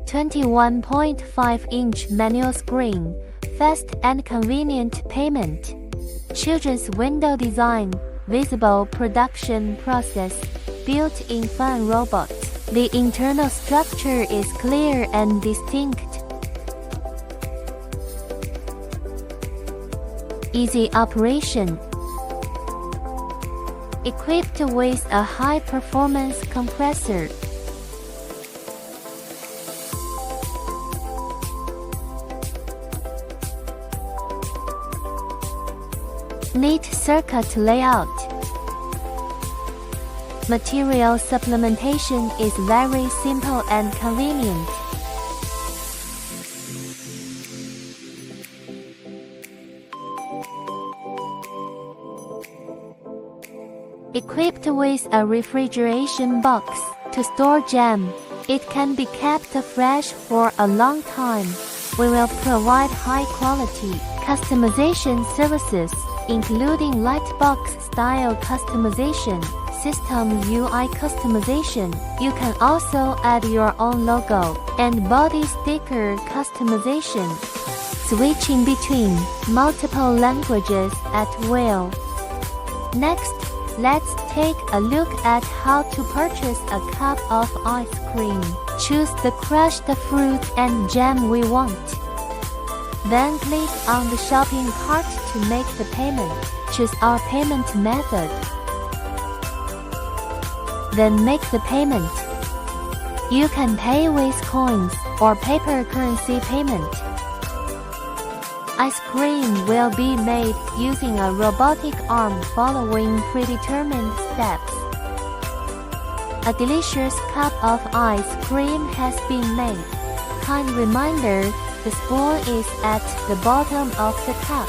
21.5-inch manual screen, fast and convenient payment. Children's window design, visible production process, built-in fun robot. The internal structure is clear and distinct. Easy operation. Equipped with a high-performance compressor. Neat circuit layout. Material supplementation is very simple and convenient. Equipped with a refrigeration box to store jam, it can be kept fresh for a long time. We will provide high-quality customization services, including lightbox style customization, system UI customization. You can also add your own logo and body sticker customization, switching between multiple languages at will. Next, let's take a look at how to purchase a cup of ice cream. Choose the crushed fruit and jam we want. Then click on the shopping cart to make the payment. Choose our payment method. Then make the payment. You can pay with coins or paper currency payment. Ice cream will be made using a robotic arm following predetermined steps. A delicious cup of ice cream has been made. Kind reminder, the spoon is at the bottom of the cup.